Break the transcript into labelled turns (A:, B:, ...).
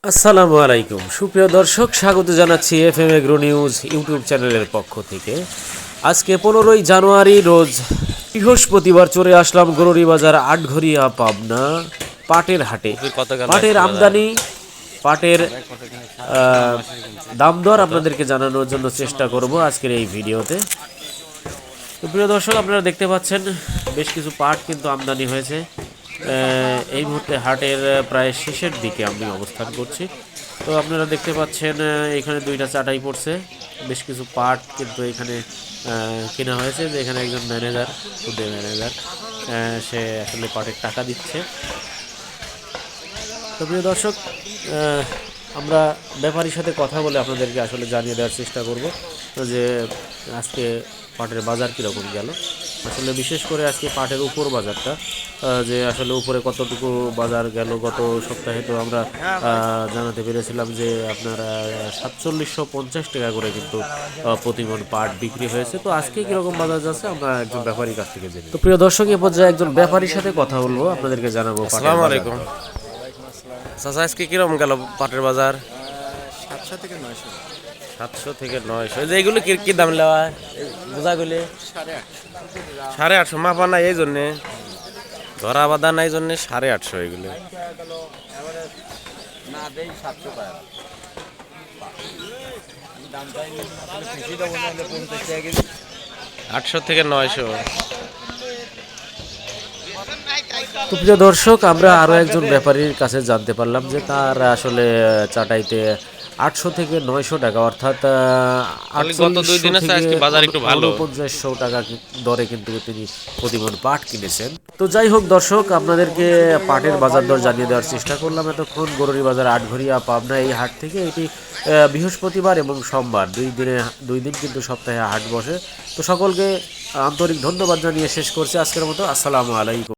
A: আসসালামু আলাইকুম সুপ্রিয় দর্শক, স্বাগত জানাচ্ছি এফএম এগ্রো নিউজ ইউটিউব চ্যানেলের পক্ষ থেকে। আজকে 15ই জানুয়ারি রোজ বৃহস্পতিবার চলে আসলাম গরুরি বাজার আটঘরিয়া পাবনা পাটের হাটে। পাটের আমদানি, পাটের দাম দর আপনাদেরকে জানানোর জন্য চেষ্টা করব আজকের এই ভিডিওতে। তো প্রিয় দর্শক, আপনারা দেখতে পাচ্ছেন বেশ কিছু পাট কিন্তু আমদানি হয়েছে। এই মুহূর্তে হাটের প্রায় শেষের দিকে আমি অবস্থান করছি। তো আপনারা দেখতে পাচ্ছেন এখানে দুইটা চাটাই পড়ছে, বেশ কিছু পাট কিন্তু এখানে কেনা হয়েছে। যে এখানে একজন ম্যানেজার, খুদে ম্যানেজার, সে আসলে পাটের টাকা দিচ্ছে। তো প্রিয় দর্শক, আমরা ব্যাপারীর সাথে কথা বলে আপনাদেরকে আসলে জানিয়ে দেওয়ার চেষ্টা করব যে আজকে পাটের বাজার কীরকম গেল। আসলে বিশেষ করে আজকে পাটের উপর বাজারটা, যে আসলে উপরে কতটুকু বাজার গেল। গত সপ্তাহে তো আমরা জানাতে পেরেছিলাম যে আপনার 4750 টাকা করে কিন্তু প্রতিমণ পাট বিক্রি হয়েছে। তো আজকে কীরকম বাজার যাচ্ছে আমরা একজন ব্যাপারীর কাছ থেকে জেনে। তো প্রিয় দর্শক, এ পর্যায়ে একজন ব্যাপারীর সাথে কথা বলবো, আপনাদেরকে জানাবো।
B: আসসালামু আলাইকুম। চাচা, আজকে কিরকম গেল পাটের বাজার?
C: 700 থেকে 900।
B: 700 থেকে 900। যে এগুলো কি কি দাম নেওয়া বোঝাগুলি?
C: 850।
B: 850 মাপা নাই, এই জন্যে ধরা বাঁধা নাই, জন্যে 850 এগুলো।
C: না দেই 700 টাকা। দামটাই খুশি দেবো না, 50 টাকা কেজি।
B: 800 থেকে 900।
A: তো প্রিয় দর্শক, আমরা আরও একজন ব্যাপারীর কাছে জানতে পারলাম যে তার আসলে চাটাইতে 800 থেকে 900 টাকা, অর্থাৎ
B: গত 2 দিনের চেয়ে আজকে বাজার একটু ভালো।
A: 4900 টাকা দরে কিন্তু তিনি প্রতিমণ পাট কিনেছেন। তো যাই হোক দর্শক, আপনাদেরকে পাটের বাজার দর জানিয়ে দেওয়ার চেষ্টা করলাম এতক্ষণ গরুরি বাজার আটঘরিয়া পাবনা এই হাট থেকে। এটি বৃহস্পতিবার এবং সোমবার দুই দিন কিন্তু সপ্তাহে হাট বসে। তো সকলকে আন্তরিক ধন্যবাদ জানিয়ে শেষ করছি আজকের মতো। আসসালামু আলাইকুম।